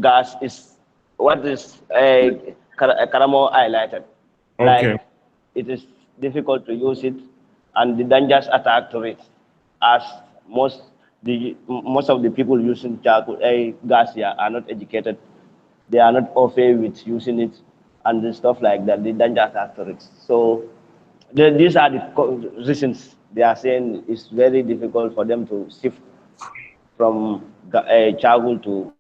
gas is what is Karamo highlighted. Okay. Like it is difficult to use it, and the dangers attack to it, as most of the people using charcoal gas here are not educated. They are not au fait with using it and the stuff like that. The danger attack to it. So these are the reasons they are saying it's very difficult for them to shift from charcoal to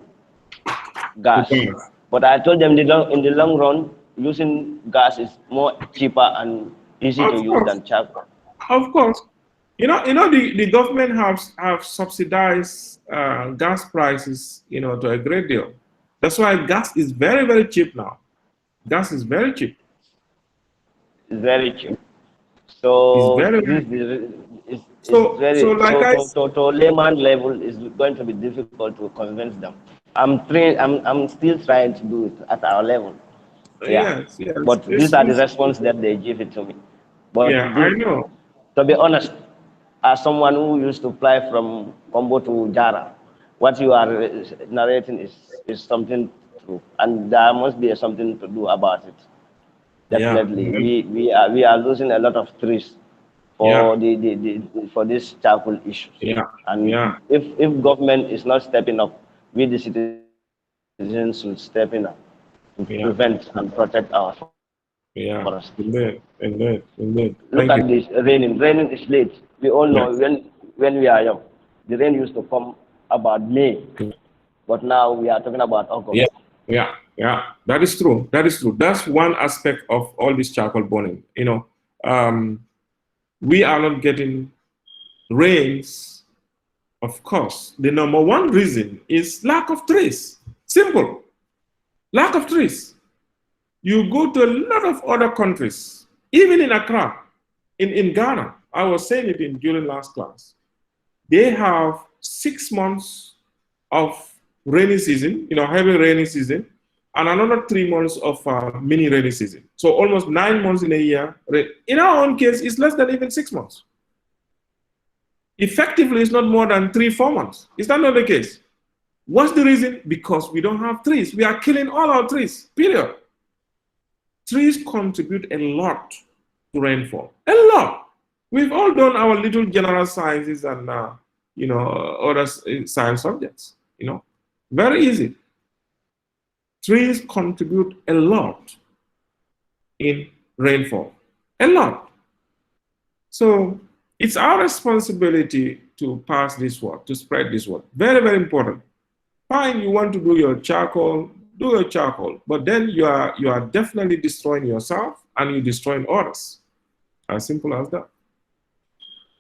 gas. Okay. But I told them in the long run, using gas is more cheaper and easy to Of use course. than charcoal. Of course. The government have subsidized gas prices, to a great deal. That's why gas is very, very cheap now. Gas is very cheap. It's very cheap. It's So very, this very cheap. is So very like to layman level is going to be difficult to convince them. I'm still trying to do it at our level. Yeah. yes, yes. But these are the response that they give it to me. But Yeah, I know. to be honest, as someone who used to fly from Combo to Jara, what you are narrating is something true, and there must be something to do about it. Yeah, Definitely, we are losing a lot of trees yeah, for for these charcoal issues, yeah, and yeah, if government is not stepping up, we the citizens should step in up to prevent and yeah, protect our forest. yeah. Indeed, indeed, indeed. Look at Thank you. this raining. Raining is late. We all know Yes. when we are young, the rain used to come about May, but now we are talking about Yeah, August. yeah, yeah. That is true. That is true. That's one aspect of all this charcoal burning. We are not getting rains. Of course, the number one reason is lack of trees. Simple. Lack of trees. You go to a lot of other countries, even in Accra, in Ghana. I was saying it during last class. They have 6 months of rainy season, heavy rainy season, and another 3 months of mini rainy season. So almost 9 months in a year. In our own case, it's less than even 6 months. Effectively, it's not more than 3, 4 months. Is that not the case? What's the reason? Because we don't have trees. We are killing all our trees, period. Trees contribute a lot to rainfall. A lot. We've all done our little general sciences and other science subjects. Very easy. Trees contribute a lot in rainfall. A lot. So it's our responsibility to pass this word, to spread this word. Very, very important. Fine, you want to do your charcoal, do your charcoal, but then you are definitely destroying yourself and you're destroying others. As simple as that.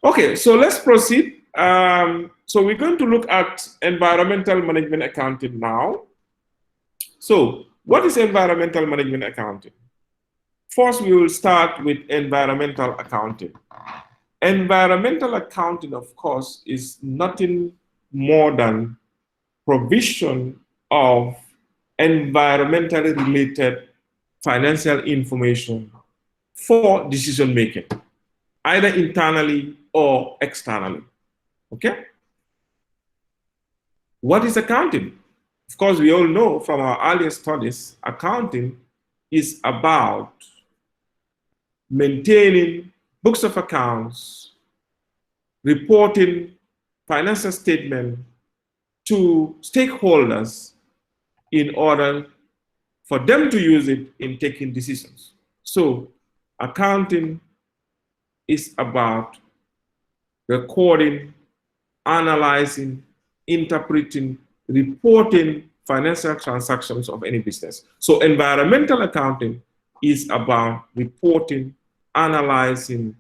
Okay, so let's proceed. So we're going to look at environmental management accounting now. So what is environmental management accounting? First, we will start with environmental accounting. Environmental accounting, of course, is nothing more than provision of environmentally related financial information for decision making, either internally or externally. Okay? What is accounting? Of course, we all know from our earlier studies, accounting is about maintaining books of accounts, reporting financial statement to stakeholders in order for them to use it in taking decisions. So accounting is about recording, analyzing, interpreting, reporting financial transactions of any business. So environmental accounting is about reporting, analyzing,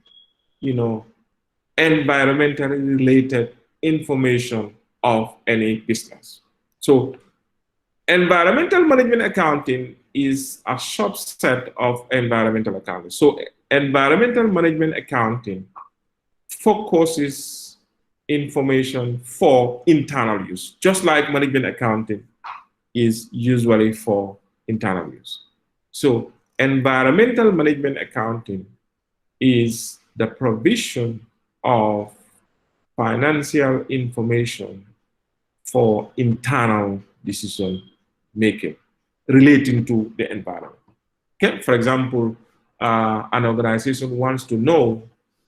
environmentally related information of any business. So environmental management accounting is a subset of environmental accounting. So environmental management accounting focuses information for internal use, just like management accounting is usually for internal use. So environmental management accounting is the provision of financial information for internal decision making relating to the environment. Okay, for example, an organization wants to know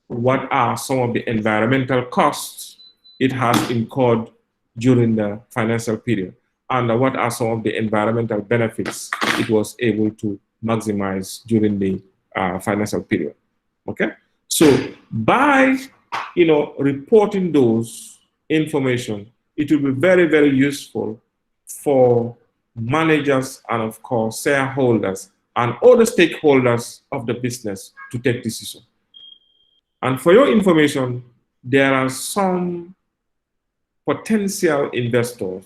what are some of the environmental costs it has incurred during the financial period, and what are some of the environmental benefits it was able to maximize during the financial period. Okay, so by reporting those information, it will be very, very useful for managers and of course shareholders and other stakeholders of the business to take decisions. And for your information, there are some potential investors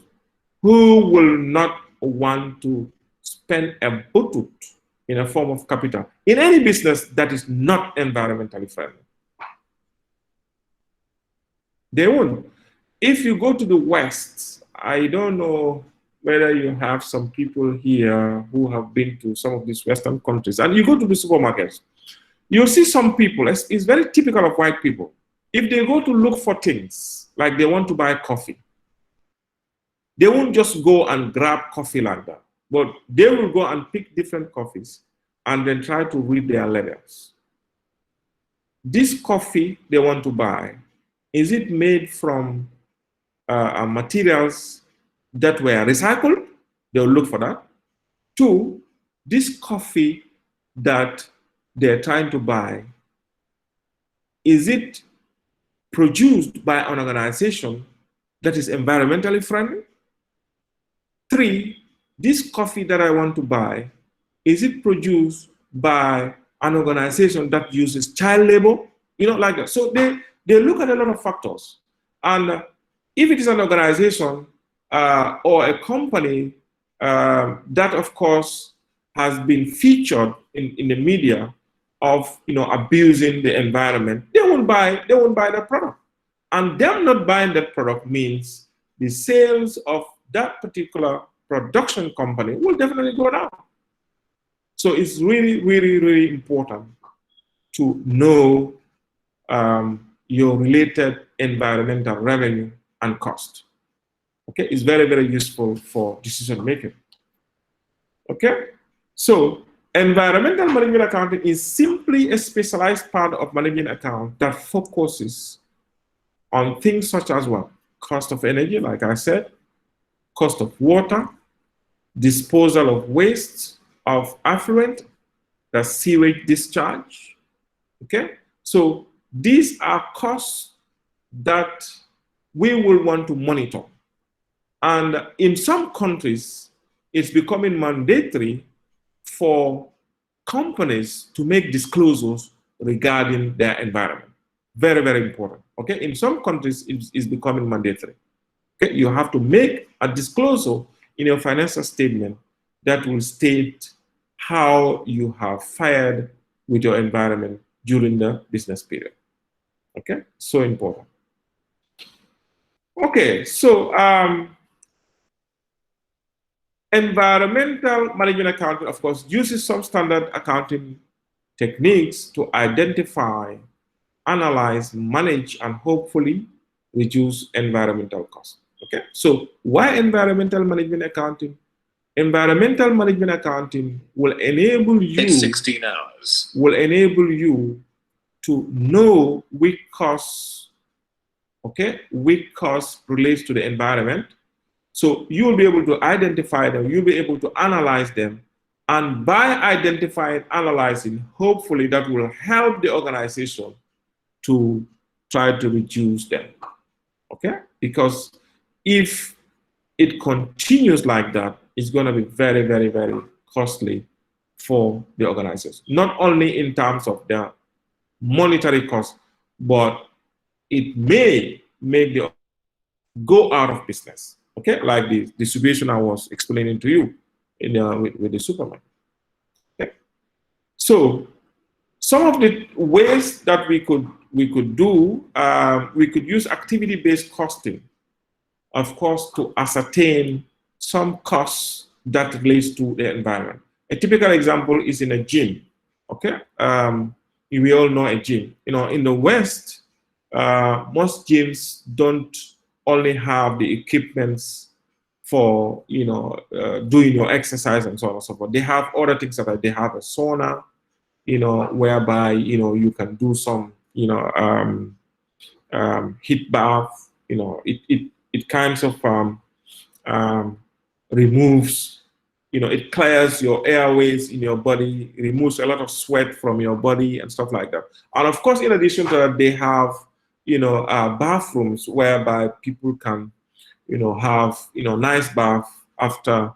who will not want to spend a butut in a form of capital in any business that is not environmentally friendly. They won't. If you go to the West, I don't know whether you have some people here who have been to some of these Western countries, and you go to the supermarkets, you'll see some people, it's very typical of white people. If they go to look for things, like they want to buy coffee, they won't just go and grab coffee like that, but they will go and pick different coffees and then try to read their labels. This coffee they want to buy, is it made from materials that were recycled? They'll look for that. Two, this coffee that they're trying to buy, is it produced by an organization that is environmentally friendly? Three, this coffee that I want to buy, is it produced by an organization that uses child labor? Like that. So they look at a lot of factors. And if it is an organization or a company that, of course, has been featured in the media of abusing the environment, they won't buy that product. And them not buying that product means the sales of that particular production company will definitely go down. So it's really, really, really important to know your related environmental revenue and cost. Okay, it's very, very useful for decision making. Okay, so environmental management accounting is simply a specialized part of management account that focuses on things such as what? Cost of energy, like I said, cost of water, disposal of waste, of effluent, the sewage discharge. Okay, so these are costs that we will want to monitor. And in some countries, it's becoming mandatory for companies to make disclosures regarding their environment. Very, very important. Okay, in some countries, it's becoming mandatory. Okay, you have to make a disclosure in your financial statement that will state how you have fared with your environment during the business period. Okay, so important. Okay, so environmental management accounting, of course, uses some standard accounting techniques to identify, analyze, manage, and hopefully reduce environmental costs. Okay, so why environmental management accounting? Environmental management accounting will enable you. In 16 hours. Will enable you to know which costs, okay, which costs relates to the environment. So you will be able to identify them, you'll be able to analyze them, and by identifying, analyzing, hopefully that will help the organization to try to reduce them, okay? Because if it continues like that, it's gonna be very, very, very costly for the organization. Not only in terms of their monetary cost, but it may make the go out of business. Okay, like the distribution I was explaining to you with the supermarket. Okay. So some of the ways that we could do, we could use activity-based costing, of course, to ascertain some costs that relates to the environment. A typical example is in a gym. Okay, we all know a gym. In the West, most gyms don't only have the equipments for doing your exercise and so on and so forth. They have other things that they have a sauna, whereby you can do some heat bath. It kinds of um, removes, it clears your airways in your body, it removes a lot of sweat from your body and stuff like that. And of course, in addition to that, they have bathrooms whereby people can have nice bath after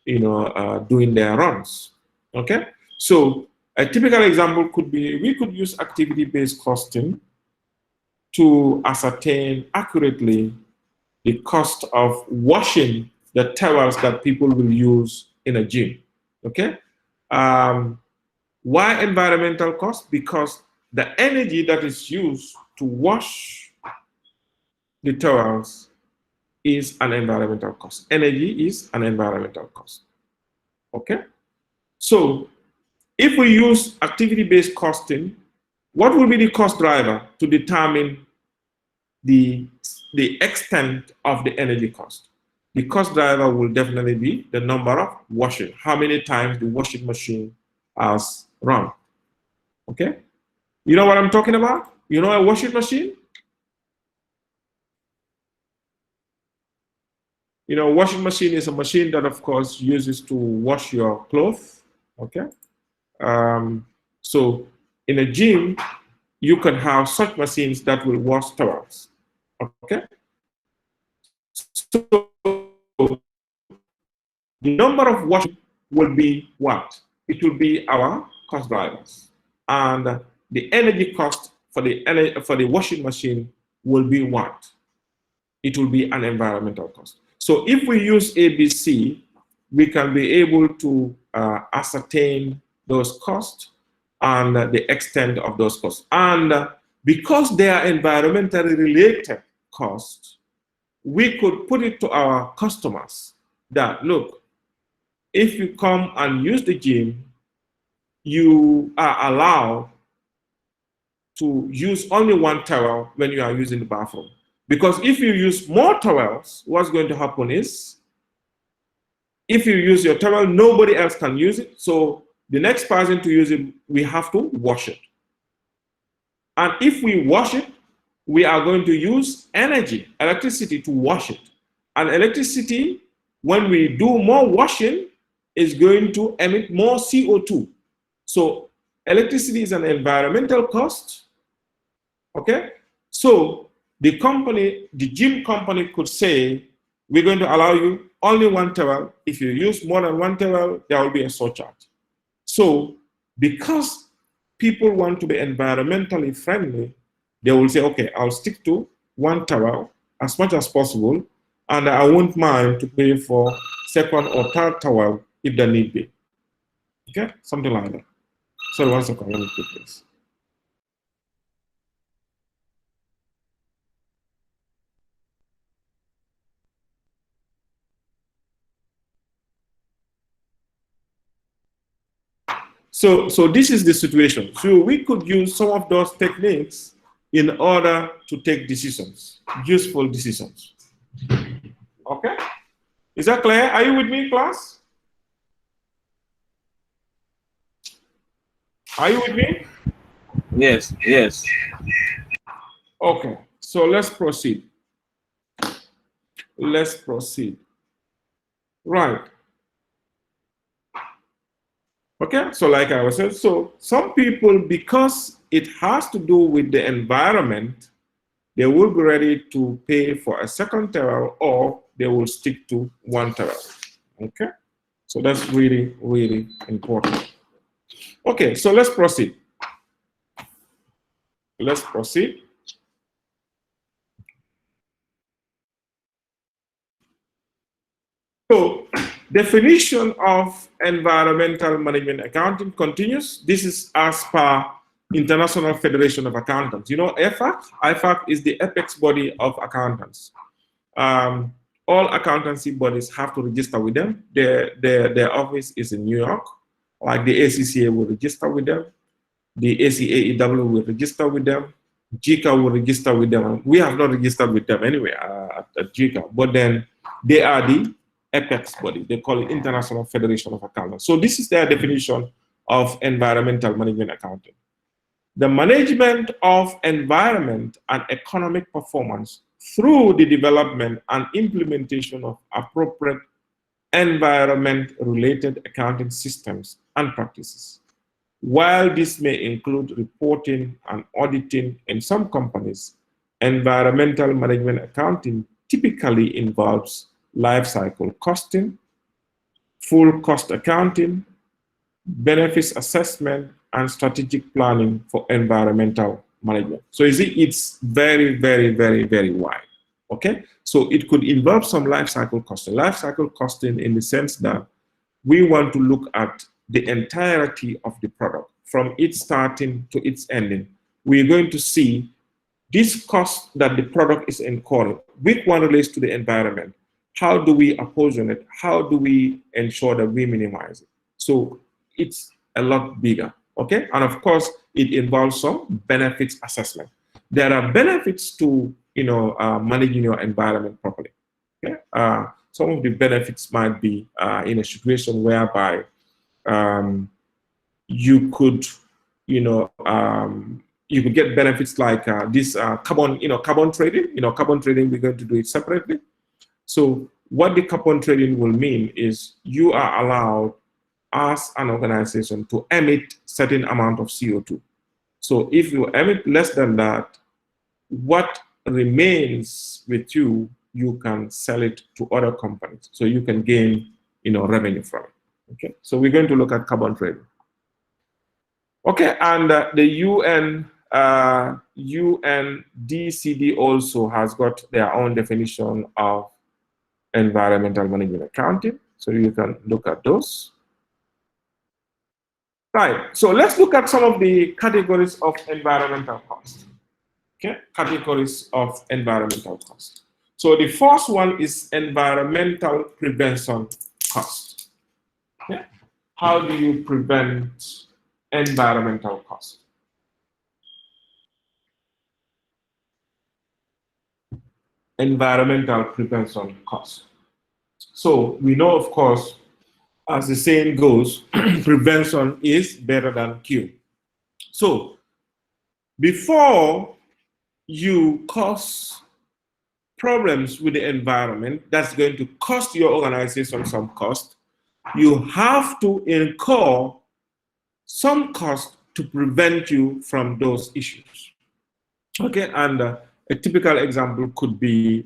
doing their runs. Okay, so a typical example could be we could use activity-based costing to ascertain accurately the cost of washing the towels that people will use in a gym. Okay, why environmental cost? Because the energy that is used to wash the towels is an environmental cost. Energy is an environmental cost. Okay? So if we use activity-based costing, what will be the cost driver to determine the extent of the energy cost? The cost driver will definitely be the number of washing, how many times the washing machine has run. Okay? You know what I'm talking about? You know a washing machine? Washing machine is a machine that, of course, uses to wash your clothes. Okay. So in a gym, you can have such machines that will wash towels. Okay. So the number of washing will be what? It will be our cost drivers, and the energy cost for the washing machine will be what? It will be an environmental cost. So if we use ABC, we can be able to ascertain those costs and the extent of those costs. And because they are environmentally related costs, we could put it to our customers that, look, if you come and use the gym, you are allowed to use only one towel when you are using the bathroom. Because if you use more towels, what's going to happen is, if you use your towel, nobody else can use it. So the next person to use it, we have to wash it. And if we wash it, we are going to use energy, electricity to wash it. And electricity, when we do more washing, is going to emit more CO2. So electricity is an environmental cost. Okay? So the company, the gym company could say, we're going to allow you only one towel. If you use more than one towel, there will be a surcharge. So because people want to be environmentally friendly, they will say, okay, I'll stick to one towel as much as possible, and I won't mind to pay for second or third towel if there need be. Okay, something like that. So one second, let me put this. So this is the situation. So we could use some of those techniques in order to take decisions, useful decisions. Okay? Is that clear? Are you with me, class? Are you with me? Yes, yes. Okay, so let's proceed. Let's proceed. Right. Okay, so like I was saying, so some people, because it has to do with the environment, they will be ready to pay for a second towel, or they will stick to one towel. Okay, so that's really, really important. Okay, so let's proceed. Let's proceed. So, definition of environmental management accounting continues. This is as per International Federation of Accountants. You know, IFAC? IFAC is the apex body of accountants. All accountancy bodies have to register with them. Their office is in New York. Like the ACCA will register with them. The ACAEW will register with them. JICA will register with them. We have not registered with them anyway at JICA, but then they are the apex body. They call it International Federation of Accountants. So this is their definition of environmental management accounting. The management of environment and economic performance through the development and implementation of appropriate environment-related accounting systems and practices. While this may include reporting and auditing in some companies, environmental management accounting typically involves life cycle costing, full cost accounting, benefits assessment, and strategic planning for environmental management. So you see, it's very, very, very, very wide. Okay, so it could involve some life cycle costing. Life cycle costing in the sense that we want to look at the entirety of the product from its starting to its ending. We're going to see this cost that the product is incurring, which one relates to the environment. How do we apportion it? How do we ensure that we minimize it? So it's a lot bigger, okay? And of course, it involves some benefits assessment. There are benefits to managing your environment properly. Okay? Some of the benefits might be in a situation whereby you could, you could get benefits like this carbon trading. Carbon trading, we're going to do it separately. So what the carbon trading will mean is you are allowed as an organization to emit certain amount of CO2. So if you emit less than that, what remains with you, you can sell it to other companies. So you can gain, revenue from it. Okay. So we're going to look at carbon trading. Okay. And the UNDCD also has got their own definition of environmental management accounting. So you can look at those. Right. So let's look at some of the categories of environmental cost. Okay, categories of environmental cost. So the first one is environmental prevention cost. Okay? How do you prevent environmental cost? Environmental prevention cost. So we know, of course, as the saying goes, prevention is better than cure. So before you cause problems with the environment that's going to cost your organization some cost, you have to incur some cost to prevent you from those issues. Okay, and a typical example could be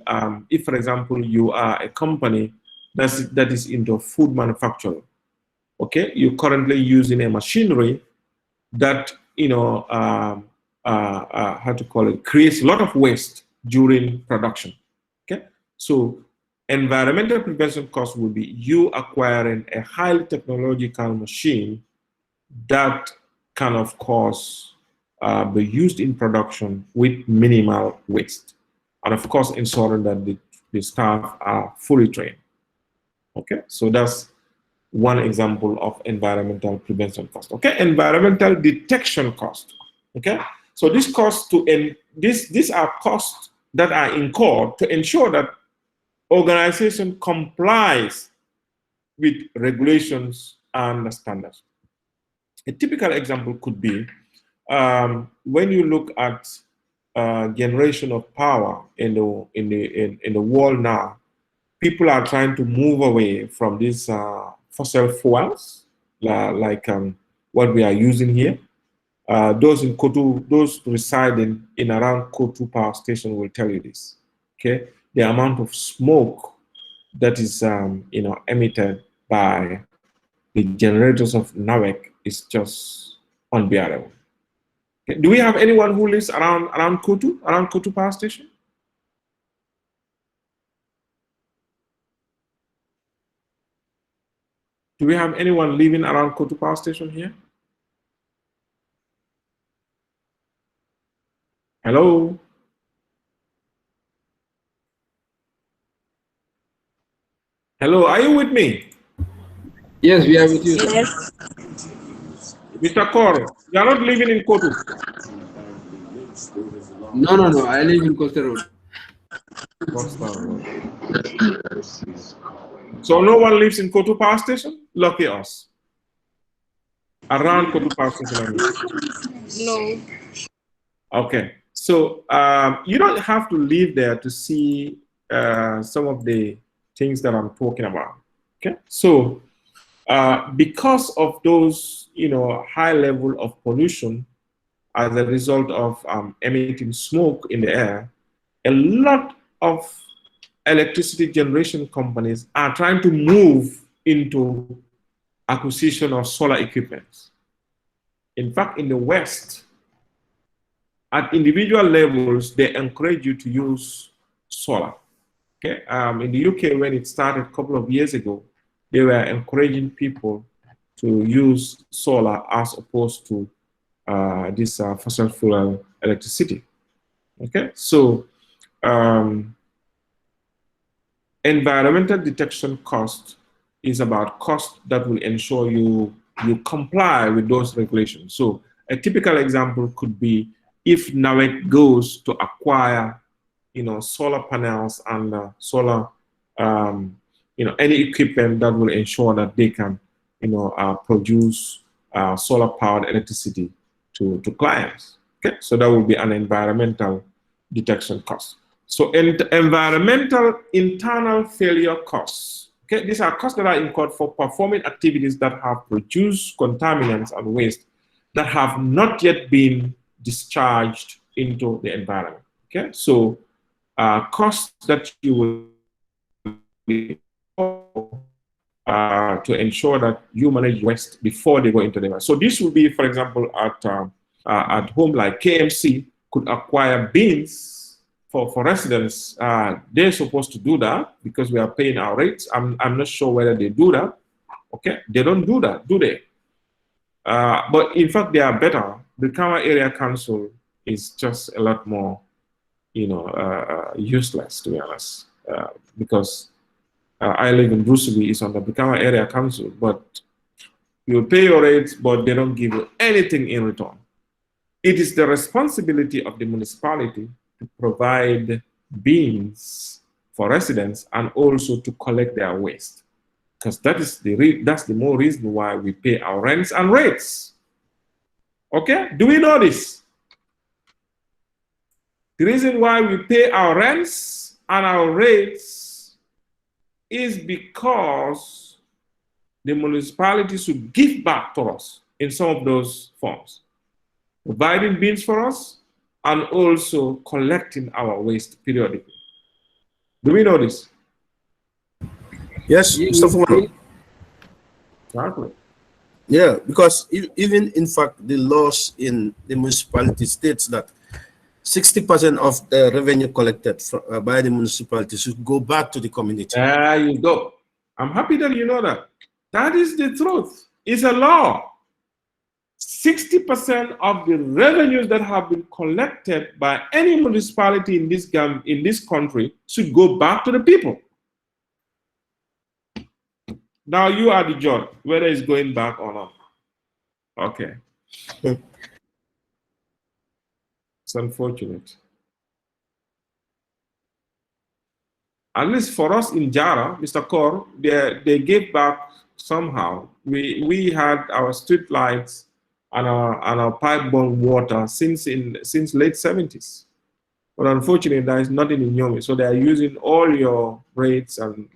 if, for example, you are a company that is into food manufacturing. Okay, you're currently using a machinery that how to call it, creates a lot of waste during production. Okay, so environmental prevention cost will be you acquiring a highly technological machine that can, of course, be used in production with minimal waste, and of course ensuring that the staff are fully trained. Okay, so that's one example of environmental prevention cost. Okay, environmental detection cost. Okay, so these costs these are costs that are incurred to ensure that organization complies with regulations and standards. A typical example could be when you look at generation of power in the world now. People are trying to move away from these fossil fuels, like what we are using here. Those in Kotu, those residing in around Kotu power station will tell you this. Okay, the amount of smoke that is emitted by the generators of NAWEC is just unbearable. Okay. Do we have anyone who lives around Kotu power station? Do we have anyone living around Kotu power station here? Hello? Hello, are you with me? Yes, we are with you. Yes. Mr. Kor, you are not living in Kotu. No. I live in Costa Road. Costa Road. So no one lives in Kotu Power Station? Lucky us. Around Kotu Power Station, I mean. No. Okay. So you don't have to live there to see some of the things that I'm talking about. Okay. So because of those, high level of pollution as a result of emitting smoke in the air, a lot of electricity generation companies are trying to move into acquisition of solar equipment. In fact, in the West, at individual levels, they encourage you to use solar. Okay, in the UK, when it started a couple of years ago, they were encouraging people to use solar as opposed to this fossil fuel electricity. Okay, so environmental detection cost is about cost that will ensure you comply with those regulations. So a typical example could be if NAWEC goes to acquire, solar panels and solar, any equipment that will ensure that they can, produce solar-powered electricity to clients. Okay, so that will be an environmental detection cost. So environmental internal failure costs. Okay, these are costs that are incurred for performing activities that have produced contaminants and waste that have not yet been discharged into the environment. Okay, so costs that you will to ensure that you manage waste before they go into the environment. So this will be, for example, at home like KMC could acquire bins for residents. They're supposed to do that because we are paying our rates. I'm not sure whether they do that. Okay, they don't do that, do they? But in fact, they are better. The Kama Area Council is just a lot more, useless, to be honest, because I live in Bruceby, it's on the Brikama Area Council, but you pay your rates, but they don't give you anything in return. It is the responsibility of the municipality to provide bins for residents and also to collect their waste, because that's the more reason why we pay our rents and rates. Okay, do we know this? The reason why we pay our rents and our rates is because the municipality should give back to us in some of those forms, providing bins for us and also collecting our waste periodically. Do we know this? Yes, Mr. Fumano. Exactly. Yeah, because even in fact, the laws in the municipality states that 60% of the revenue collected by the municipality should go back to the community. There you go. I'm happy that you know that. That is the truth. It's a law. 60% of the revenues that have been collected by any municipality in this country should go back to the people. Now you are the judge, whether it's going back or not. Okay. It's unfortunate. At least for us in Jara, Mr. Kaur, they gave back somehow. We had our street lights and our pipe-borne water since late 70s. But unfortunately, there is nothing in Yomi. So they are using all your rates and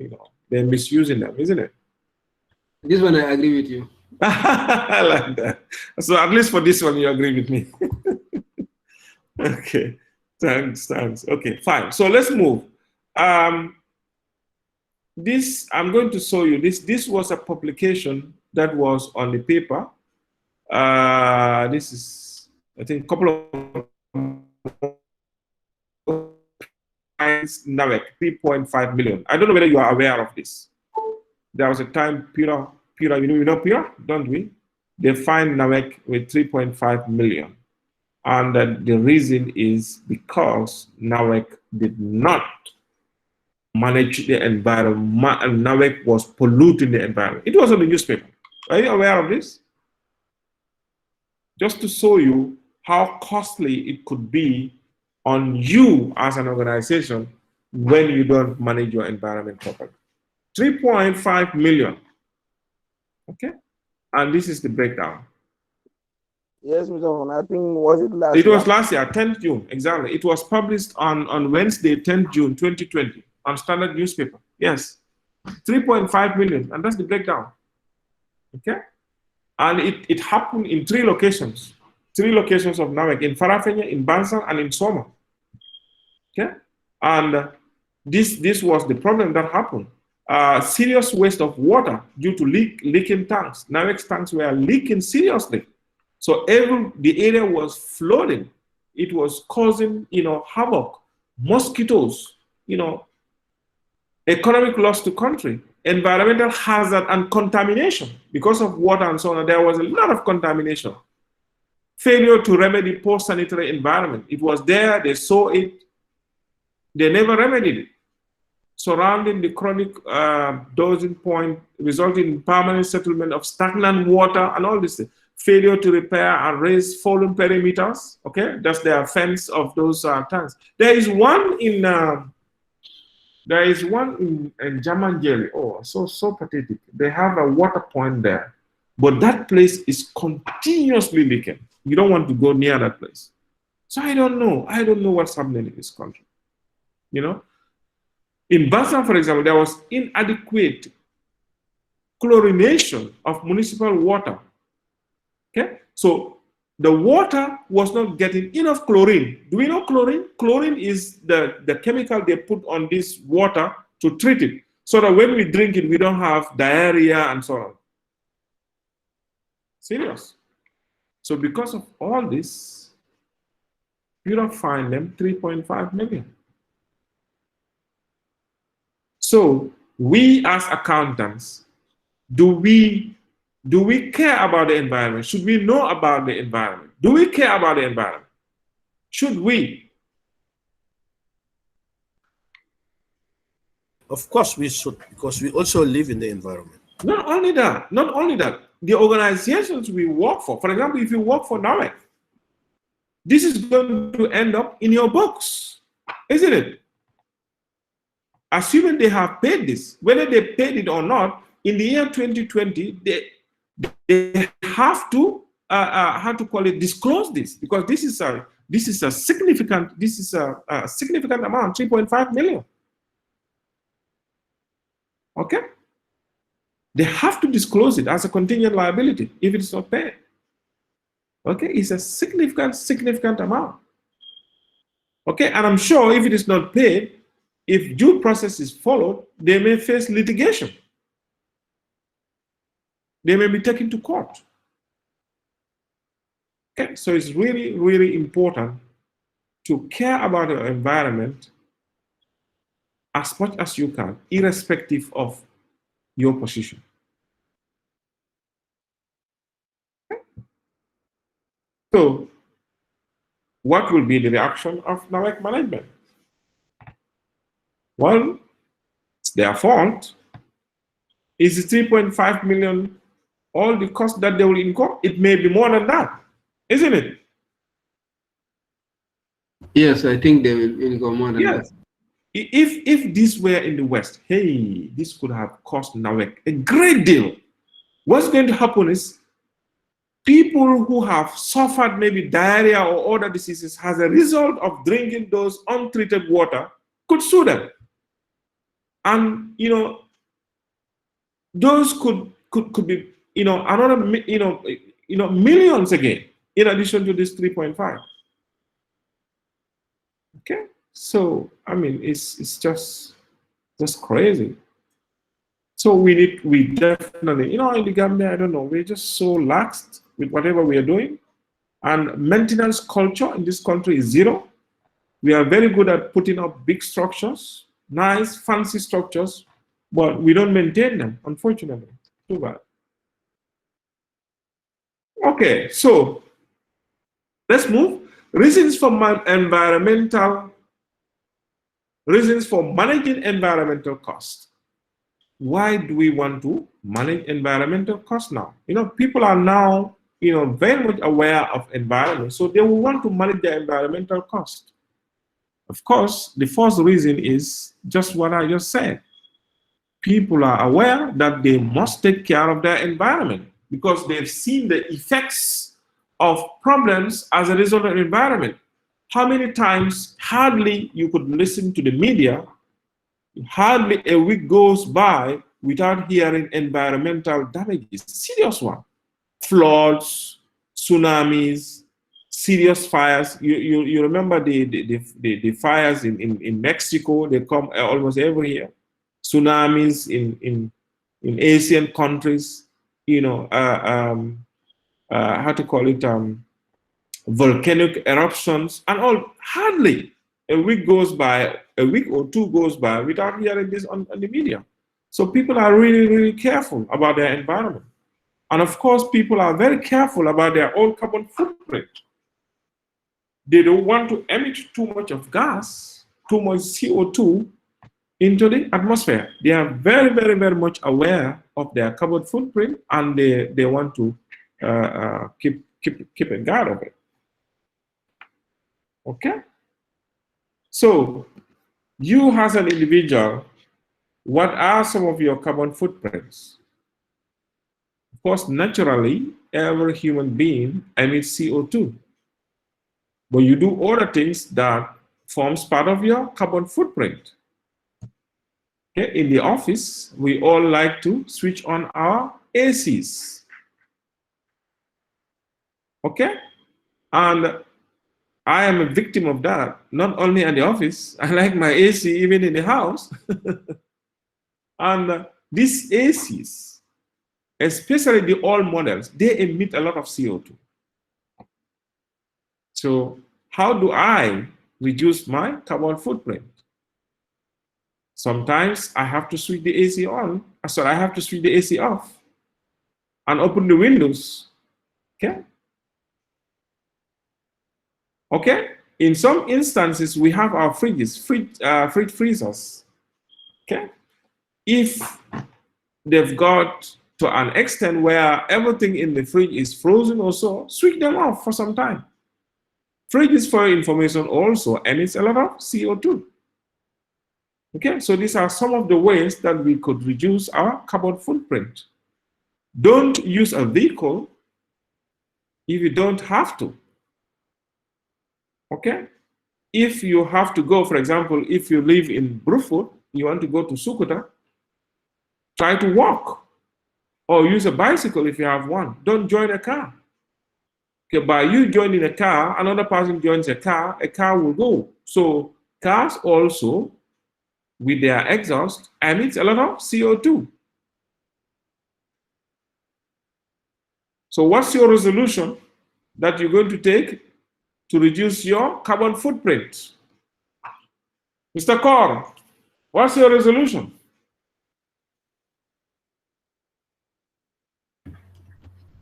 they're misusing them, isn't it? This one I agree with you. I like that. So at least for this one, you agree with me. Okay. Thanks. Okay, fine. So let's move. This, I'm going to show you this. This was a publication that was on the paper. This is, I think, a couple of NAWEC, 3.5 million. I don't know whether you are aware of this. There was a time, Pira, you know Pira, don't we? They fined NAWEC with 3.5 million. And the reason is because NAWEC did not manage the environment, and NAWEC was polluting the environment. It was on the newspaper. Are you aware of this? Just to show you how costly it could be on you as an organization when you don't manage your environment properly. 3.5 million. Okay, and this is the breakdown. Yes, Mr. Hon, I think, was it last It year? was last year, 10th June, exactly. It was published on Wednesday, 10th June, 2020, on Standard newspaper. Yes, 3.5 million, and that's the breakdown. Okay, and it happened in 3 locations. 3 locations of NAWEC, in Farafenye, in Bansang, and in Soma. Okay, and this was the problem that happened. Serious waste of water due to leaking tanks. NAWEC's tanks were leaking seriously. So the area was flooding. It was causing, havoc, mosquitoes, economic loss to country, environmental hazard and contamination because of water and so on. There was a lot of contamination. Failure to remedy poor sanitary environment. It was there, they saw it, they never remedied it. Surrounding the chronic dosing point, resulting in permanent settlement of stagnant water and all this. Failure to repair and raise fallen perimeters. Okay, that's the offense of those tanks. There is one in German Jelly. Oh, so pathetic. They have a water point there, but that place is continuously leaking. You don't want to go near that place. So I don't know. I don't know what's happening in this country. In Basa, for example, there was inadequate chlorination of municipal water. Okay, so the water was not getting enough chlorine. Do we know chlorine? Chlorine is the chemical they put on this water to treat it, so that when we drink it, we don't have diarrhea and so on. Serious. So because of all this, you don't find them 3.5 million. So we as accountants, do we care about the environment? Should we know about the environment? Do we care about the environment? Should we? Of course we should, because we also live in the environment. Not only that, the organizations we work for example, if you work for NAWEC, this is going to end up in your books, isn't it? Assuming they have paid this, whether they paid it or not, in the year 2020, they have to disclose this, because this is a significant amount, 3.5 million. Okay, they have to disclose it as a contingent liability if it's not paid. Okay, it's a significant amount. Okay, and I'm sure if it is not paid, if due process is followed, they may face litigation. They may be taken to court. Okay, so it's really, really important to care about your environment as much as you can, irrespective of your position. Okay. So, what will be the reaction of NAWEC management? Well, it's their fault. Is 3.5 million all the cost that they will incur? It may be more than that, isn't it? Yes, I think they will incur more than that. If this were in the West, hey, this could have cost NAWEC a great deal. What's going to happen is people who have suffered maybe diarrhea or other diseases as a result of drinking those untreated water could sue them. And, those could be, another, millions again, in addition to this 3.5. Okay, so I mean, it's just crazy. So we definitely, in the Gambia, I don't know, we're just so lax with whatever we are doing, and maintenance culture in this country is zero. We are very good at putting up big structures, nice, fancy structures, but we don't maintain them, unfortunately. Too bad. Okay, so let's move. Reasons for managing environmental costs. Why do we want to manage environmental costs now? People are now, very much aware of environment, so they will want to manage their environmental costs. Of course, the first reason is just what I just said. people are aware that they must take care of their environment because they've seen the effects of problems as a result of environment. How many times, hardly you could listen to the media, hardly a week goes by without hearing environmental damages, serious one. Floods, tsunamis, serious fires. You remember the fires in Mexico, they come almost every year. Tsunamis in Asian countries, how to call it, volcanic eruptions and all. Hardly a week goes by, a week or two goes by without hearing this on the media. So people are really, really careful about their environment. And of course, people are very careful about their own carbon footprint. They don't want to emit too much of gas, too much CO2 into the atmosphere. They are very, very, very much aware of their carbon footprint, and they want to keep a guard of it. Okay? So, you as an individual, what are some of your carbon footprints? Of course, naturally, every human being emits CO2. But you do other things that forms part of your carbon footprint. Okay? In the office, we all like to switch on our ACs. Okay? And I am a victim of that. Not only at the office, I like my AC even in the house. And these ACs, especially the old models, they emit a lot of CO2. So how do I reduce my carbon footprint? Sometimes I have to switch the AC on. So I have to switch the AC off and open the windows. Okay? Okay? In some instances, we have our fridges, fridge freezers. Okay? If they've got to an extent where everything in the fridge is frozen or so, switch them off for some time. Fridges, for information, also emits a lot of CO2. Okay, so these are some of the ways that we could reduce our carbon footprint. Don't use a vehicle if you don't have to. Okay? If you have to go, for example, if you live in Brufut, you want to go to Sukuta, try to walk or use a bicycle if you have one. Don't join a car. Okay, by you joining a car, another person joins a car will go. So cars also, with their exhaust, emits a lot of CO2. So what's your resolution that you're going to take to reduce your carbon footprint? Mr. Kaur, what's your resolution?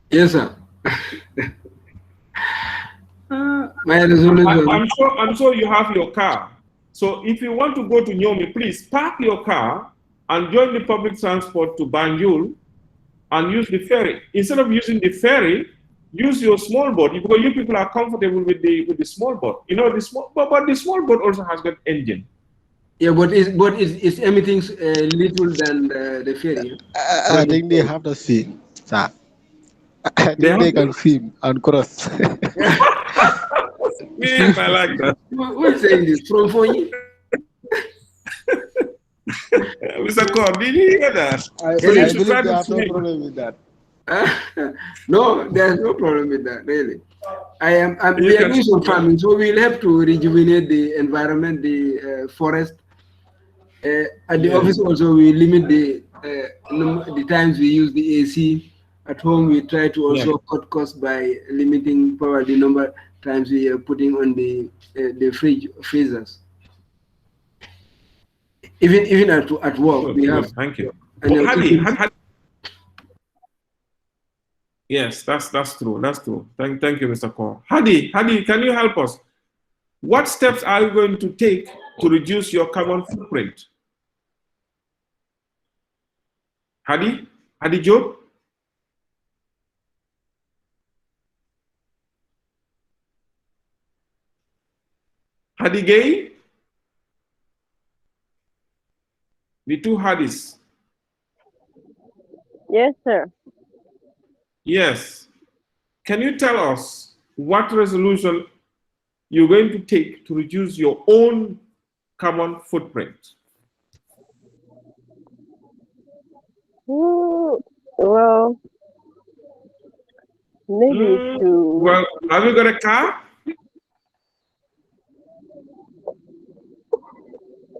Yes, sir. My resolution. I'm sure you have your car. So if you want to go to Nyomi, please park your car and join the public transport to Banjul and use the ferry. Instead of using the ferry, use your small boat because you people are comfortable with the small boat. You know, but the small boat also has got engine. Yeah, but it's emitting little than the ferry. I think they have the same, sir. I think they can swim and cross. Me, I like that. Who's saying this? From Fonyi? Mr. Kaur, did you hear that? I You should believe try they to have no swim. problem with that. No, there's no problem with that, really. We You are can doing some swim. farming, so we'll have to rejuvenate the environment, the forest. At the office also, we limit the times we use the AC. At home, we try to also cut costs by limiting probably the number of times we are putting on the freezers. Even at work, we have. Thank you. And Hadi, yes, that's true. That's true. Thank you, Mr. Kaur. Hadi, can you help us? What steps are you going to take to reduce your carbon footprint? Hadi Job? Hadi Gay? The two Hadis. Yes, sir. Yes. Can you tell us what resolution you're going to take to reduce your own carbon footprint? Well, maybe to. Well, have you got a car?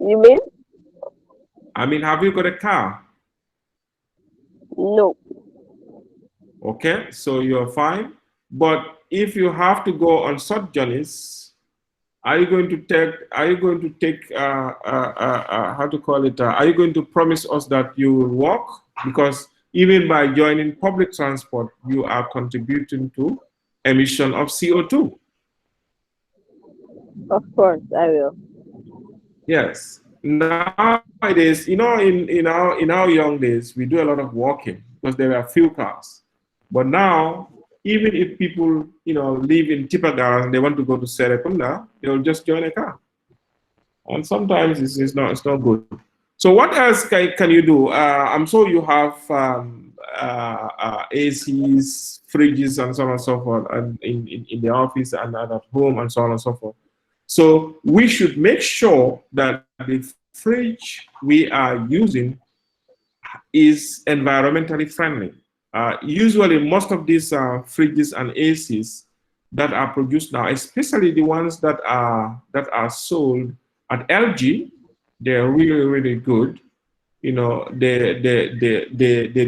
You mean? I mean, have you got a car? No. Okay, so you're fine. But if you have to go on short journeys, are you going to take? Are you going to take? How to call it? Are you going to promise us that you will walk? Because even by joining public transport, you are contributing to emission of CO2. Of course, I will. Yes. Nowadays, in our young days, we do a lot of walking because there were few cars. But now, even if people, live in Tipagara and they want to go to Serekunda, they'll just join a car. And sometimes it's not good. So what else can you do? I'm sure you have ACs, fridges, and so on and so forth, and in the office and at home and so on and so forth. So we should make sure that the fridge we are using is environmentally friendly. Usually, most of these fridges and ACs that are produced now, especially the ones that are sold at LG, they're really really good. They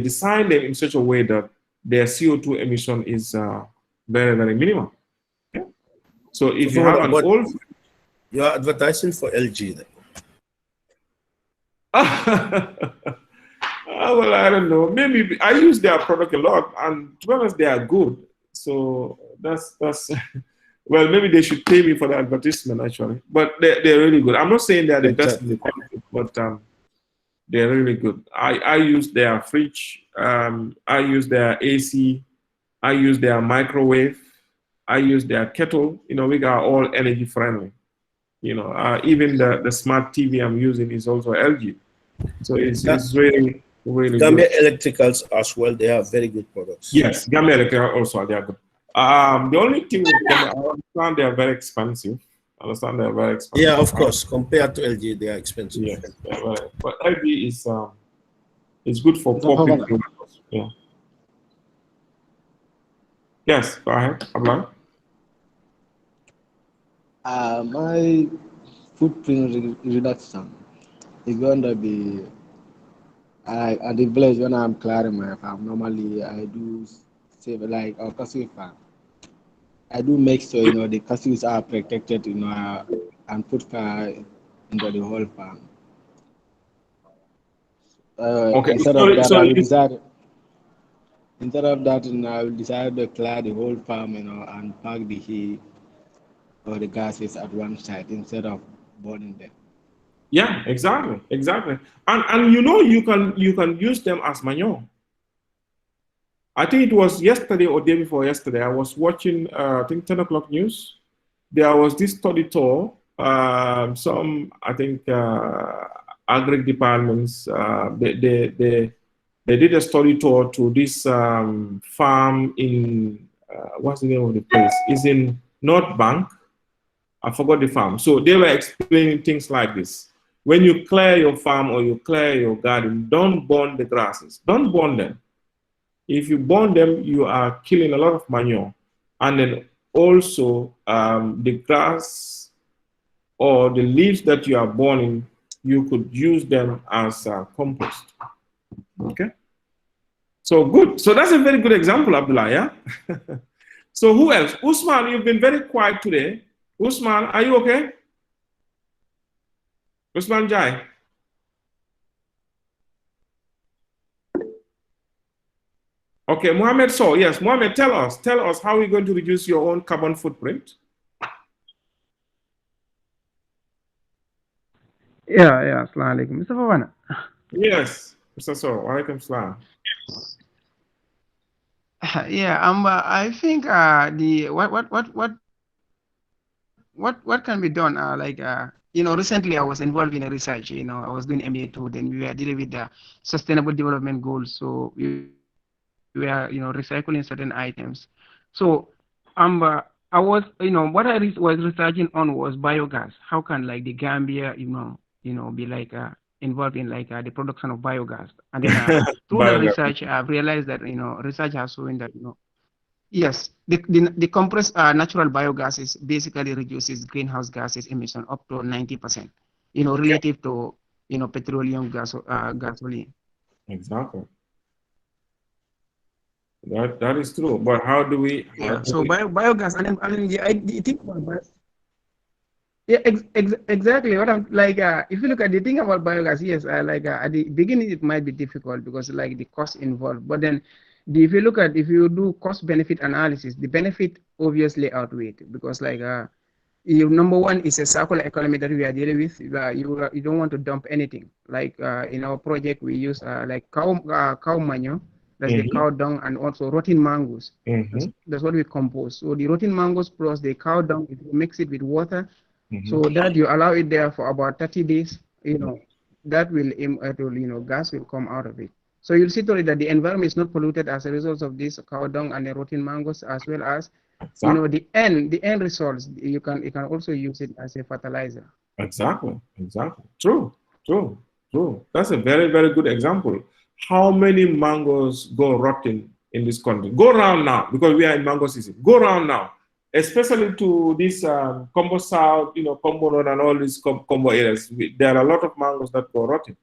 design them in such a way that their CO2 emission is very very minimal. Okay? So if you So, have an but old you are advertising for LG then. well, I don't know. Maybe I use their product a lot, and to be honest, they are good. So that's well, maybe they should pay me for the advertisement actually. But they're really good. I'm not saying they're the best in the Exactly. country, but they're really good. I use their fridge. I use their AC. I use their microwave. I use their kettle. We are all energy friendly. Even the smart TV I'm using is also LG. So it's really, really Gambia good. Electricals as well, they have very good products. Yes, Gambia Electric also, they are good. The only thing with Gambia, I understand they are very expensive. I understand they are very expensive. Yeah, of course. Compared to LG, they are expensive. Yes, they are very, but LG is good for It's a poor favor. people. Yeah. Yes, go ahead, Ablan. My footprint reduction is going to be at the village when I'm clearing my farm. Normally, I do save like a cashew farm. I do make sure the cashews are protected, and put fire into the whole farm. Okay, Instead of sorry, that, I sorry. will decide. Instead of that, I will decide to clear the whole farm, and pack the heat or the gases at one side instead of burning them. Yeah, exactly, exactly. And you can use them as manure. I think it was yesterday or day before yesterday. I was watching, I think 10 o'clock news. There was this study tour. Some, I think, agri departments. They did a study tour to this farm in what's the name of the place? It's in North Bank. I forgot the farm. So they were explaining things like this. When you clear your farm or you clear your garden, don't burn the grasses. Don't burn them. If you burn them, you are killing a lot of manure. And then also the grass or the leaves that you are burning, you could use them as compost. Okay. So good. So that's a very good example, Abdullah. Yeah. So who else? Usman, you've been very quiet today. Usman, are you okay? Usman Jai. Okay, Mohammed So, yes, Mohammed, tell us how you're going to reduce your own carbon footprint. Yeah, assalamu alaikum. Mr. Fawana. Yes, Mr. So, walaikum salam. Yeah, I think the what what can be done? Recently I was involved in a research. I was doing MA2. Then we were dealing with the sustainable development goals. So we were, recycling certain items. So, I was, what I was researching on was biogas. How can like the Gambia, be like involved in like the production of biogas? And then through the Biogas. research, I've realized that research has shown that yes, the compressed natural biogas is basically reduces greenhouse gases emission up to 90%, relative to, petroleum gasoline. Exactly. That is true. But how do we? Yeah. So biogas, and then yeah, the thing about yeah, exactly. What I'm like, if you look at the thing about biogas, yes, at the beginning it might be difficult because like the cost involved, but then if you do cost benefit analysis, the benefit obviously outweigh it because like number one is a circular economy that we are dealing with. You don't want to dump anything. Like in our project, we use like cow manure, that's the cow dung, and also rotten mangoes. That's what we compose. So the rotten mangoes plus the cow dung, if you mix it with water, so that you allow it there for about 30 days, that will, gas will come out of it. So you'll see totally that the environment is not polluted as a result of this cow dung and the rotten mangoes, as well as the end results. You can also use it as a fertilizer. Exactly. True. That's a very, very good example. How many mangoes go rotten in this country? Go around now, because we are in mango season. Go around now, especially to this Combo South, Combo Road and all these Combo areas. There are a lot of mangoes that go rotten.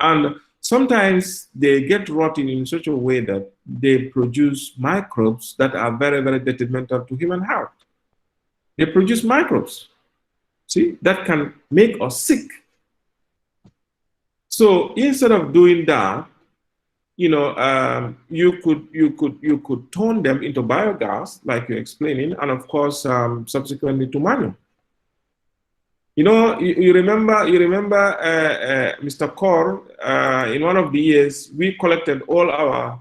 And sometimes they get rotten in such a way that they produce microbes that are very, very detrimental to human health. They produce microbes, see, that can make us sick. So instead of doing that, you could turn them into biogas, like you're explaining, and of course, subsequently to manure. You remember, Mr. Kaur, in one of the years, we collected all our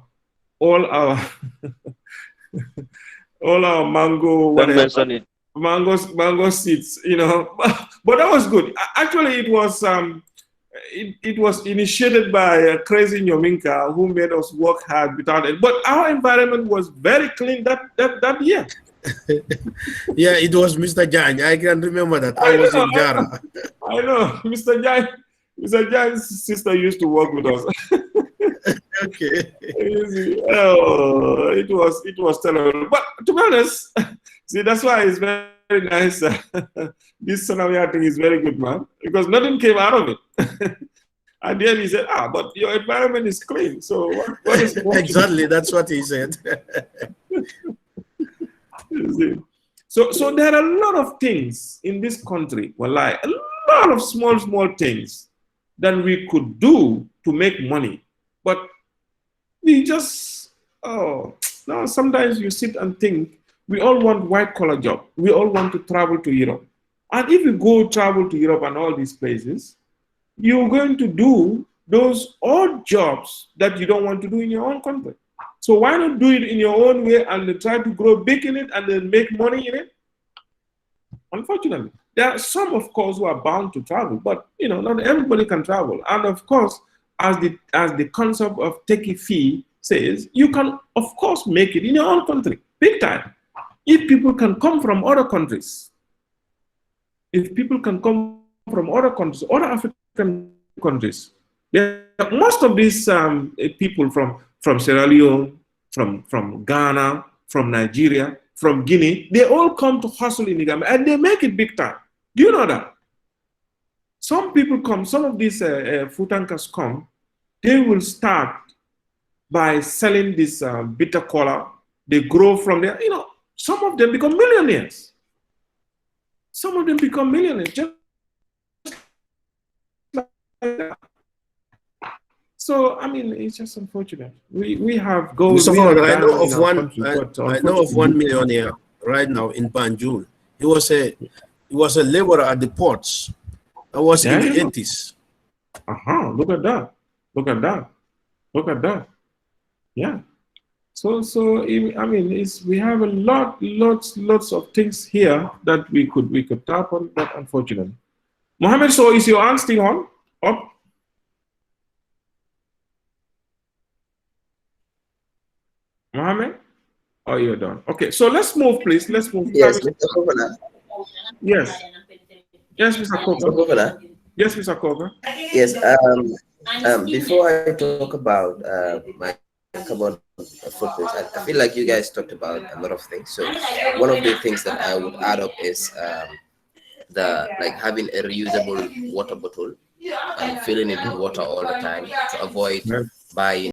all our mango, whatever, mango seeds, but that was good. Actually, it was it was initiated by a crazy Nyominka who made us work hard without it. But our environment was very clean that year. Yeah, it was Mr. Jan. I can remember that. I was in Jara. I know. Mr. Jan's sister used to work with us. Okay. Oh, it was terrible. But to be honest, see, that's why it's very, very nice. This Sanavia thing is very good, man, because nothing came out of it. And then he said, but your environment is clean. So what is exactly, that's what he said. So there are a lot of things in this country, a lot of small things that we could do to make money. But we just, sometimes you sit and think, we all want white-collar job. We all want to travel to Europe. And if you go travel to Europe and all these places, you're going to do those odd jobs that you don't want to do in your own country. So why not do it in your own way and try to grow big in it and then make money in it? Unfortunately, there are some, of course, who are bound to travel, but not everybody can travel. And of course, as the concept of take a fee says, you can, of course, make it in your own country, big time. If people can come from other countries, other African countries, most of these people from Sierra Leone, from Ghana, from Nigeria, from Guinea, they all come to hustle in the Gambia and they make it big time. Do you know that? Some people come, some of these food tankers come, they will start by selling this bitter cola. They grow from there. Some of them become millionaires. Just like that. So, I mean, it's just unfortunate. We have goals. I know of one millionaire right now in Banjul. He was a laborer at the ports. I was in the 80s. Look at that. Yeah. I mean, we have a lots of things here that we could tap on, but unfortunately, Mohammed. So is your hand still on? Up? Mohammed? Oh, you're done. Okay, so let's move, please. Let's move. Yes, Mr. Governor. Yes. Yes, Mr. Mr. Koga. Governor. Yes, Mr. Koga. Yes. Before I talk about my carbon footprint, I feel like you guys talked about a lot of things. So one of the things that I would add up is the like having a reusable water bottle and filling it with water all the time to avoid buying